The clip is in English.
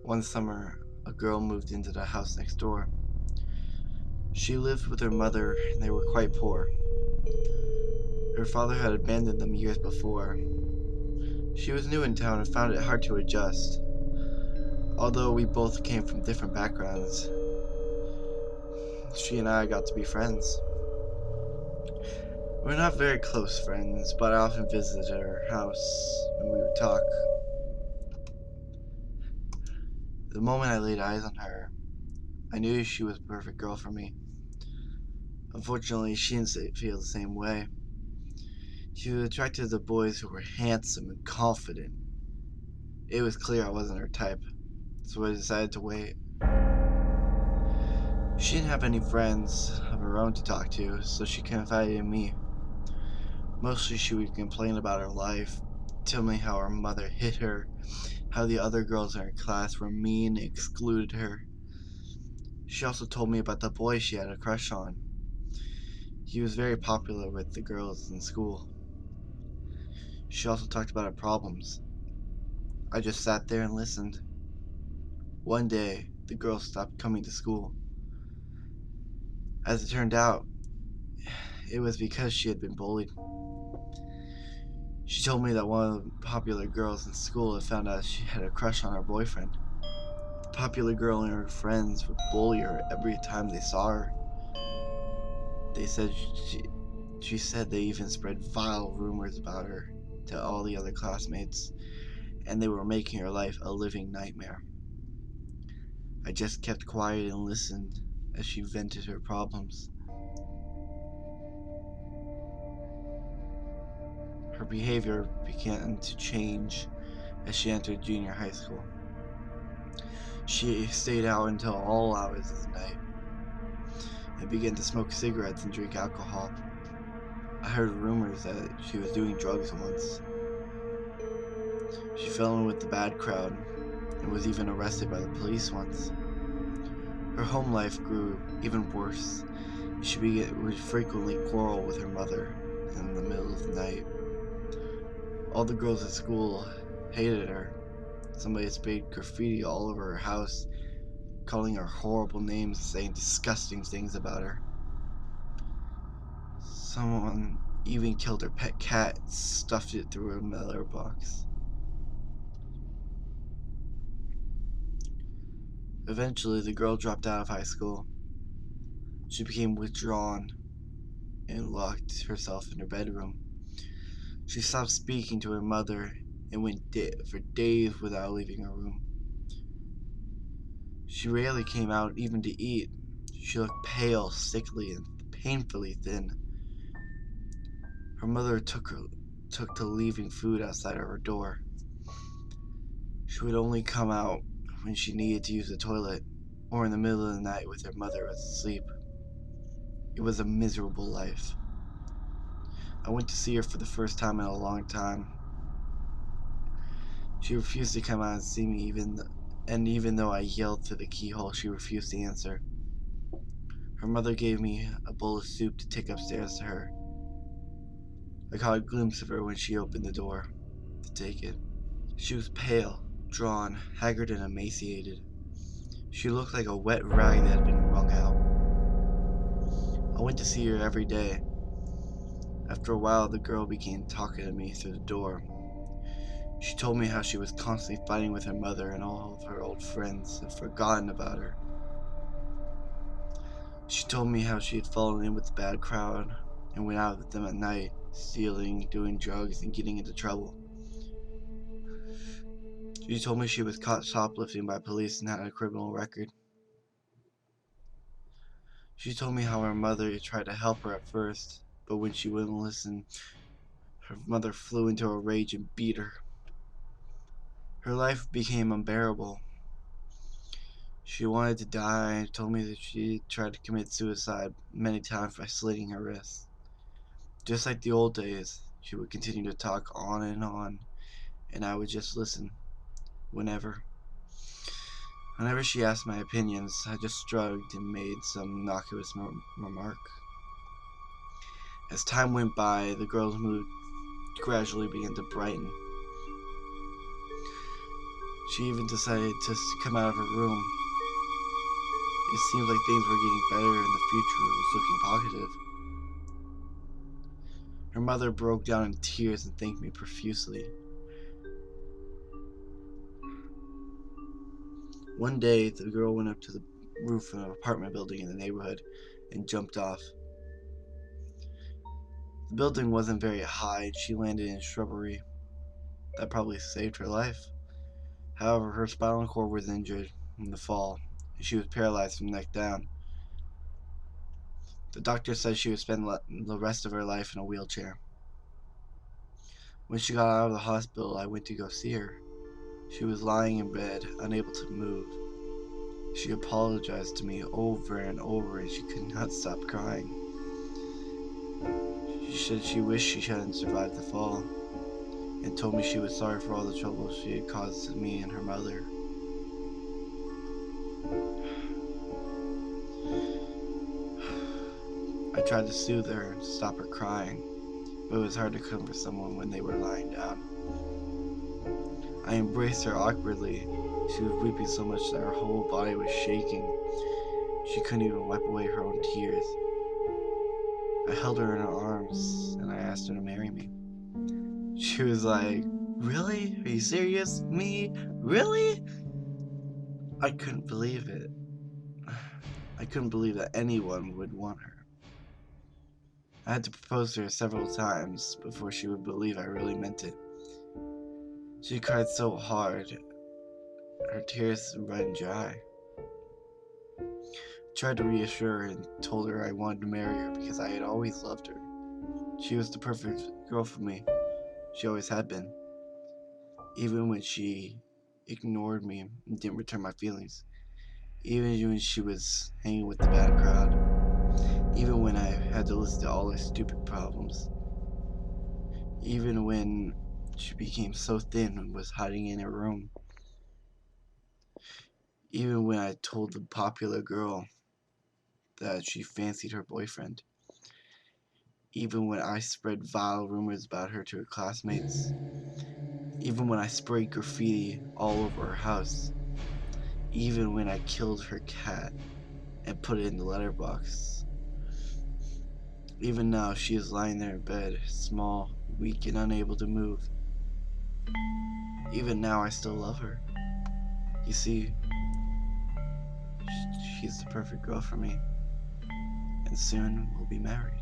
One summer, a girl moved into the house next door. She lived with her mother, and they were quite poor. Her father had abandoned them years before. She was new in town and found it hard to adjust. Although we both came from different backgrounds, she and I got to be friends. We're not very close friends, but I often visited her house and we would talk. The moment I laid eyes on her, I knew she was a perfect girl for me. Unfortunately, she didn't feel the same way. She was attracted to boys who were handsome and confident. It was clear I wasn't her type, so I decided to wait. She didn't have any friends of her own to talk to, so she confided in me. Mostly she would complain about her life, tell me how her mother hit her, how the other girls in her class were mean and excluded her. She also told me about the boy she had a crush on. He was very popular with the girls in school. She also talked about her problems. I just sat there and listened. One day, the girl stopped coming to school. As it turned out, it was because she had been bullied. She told me that one of the popular girls in school had found out she had a crush on her boyfriend. The popular girl and her friends would bully her every time they saw her. They said she said they even spread vile rumors about her to all the other classmates, and they were making her life a living nightmare. I just kept quiet and listened as she vented her problems. Her behavior began to change as she entered junior high school. She stayed out until all hours of the night and began to smoke cigarettes and drink alcohol. I heard rumors that she was doing drugs once. She fell in with the bad crowd and was even arrested by the police once. Her home life grew even worse. Would frequently quarrel with her mother in the middle of the night. All the girls at school hated her. Somebody sprayed graffiti all over her house, calling her horrible names and saying disgusting things about her. Someone even killed her pet cat and stuffed it through a mailbox. Eventually, the girl dropped out of high school. She became withdrawn and locked herself in her bedroom. She stopped speaking to her mother and went for days without leaving her room. She rarely came out even to eat. She looked pale, sickly, and painfully thin. Her mother took to leaving food outside of her door. She would only come out when she needed to use the toilet or in the middle of the night when her mother was asleep. It was a miserable life. I went to see her for the first time in a long time. She refused to come out and see me even though I yelled through the keyhole, she refused to answer. Her mother gave me a bowl of soup to take upstairs to her. I caught a glimpse of her when she opened the door to take it. She was pale, drawn, haggard, and emaciated. She looked like a wet rag that had been wrung out. I went to see her every day. After a while, the girl began talking to me through the door. She told me how she was constantly fighting with her mother and all of her old friends had forgotten about her. She told me how she had fallen in with the bad crowd and went out with them at night, stealing, doing drugs, and getting into trouble. She told me she was caught shoplifting by police and had a criminal record. She told me how her mother tried to help her at first, but when she wouldn't listen, her mother flew into a rage and beat her. Her life became unbearable. She wanted to die and told me that she tried to commit suicide many times by slitting her wrists. Just like the old days, she would continue to talk on, and I would just listen whenever. Whenever she asked my opinions, I just shrugged and made some innocuous remark. As time went by, the girl's mood gradually began to brighten. She even decided to come out of her room. It seemed like things were getting better and the future was looking positive. Her mother broke down in tears and thanked me profusely. One day, the girl went up to the roof of an apartment building in the neighborhood and jumped off. The building wasn't very high and she landed in shrubbery. That probably saved her life. However, her spinal cord was injured in the fall and she was paralyzed from neck down. The doctor said she would spend the rest of her life in a wheelchair. When she got out of the hospital, I went to go see her. She was lying in bed, unable to move. She apologized to me over and over and she could not stop crying. She said she wished she hadn't survived the fall and told me she was sorry for all the trouble she had caused to me and her mother. I tried to soothe her and stop her crying, but it was hard to comfort someone when they were lying down. I embraced her awkwardly. She was weeping so much that her whole body was shaking. She couldn't even wipe away her own tears. I held her in her arms and I asked her to marry me. She was like, "Really? Are you serious? Me? Really?" I couldn't believe it. I couldn't believe that anyone would want her. I had to propose to her several times before she would believe I really meant it. She cried so hard, her tears ran dry. I tried to reassure her and told her I wanted to marry her because I had always loved her. She was the perfect girl for me. She always had been. Even when she ignored me and didn't return my feelings. Even when she was hanging with the bad crowd. Even when I had to listen to all her stupid problems. Even when she became so thin and was hiding in her room. Even when I told the popular girl that she fancied her boyfriend. Even when I spread vile rumors about her to her classmates. Even when I sprayed graffiti all over her house. Even when I killed her cat and put it in the letterbox. Even now, she is lying there in bed, small, weak, and unable to move. Even now, I still love her. You see, she's the perfect girl for me, and soon we'll be married.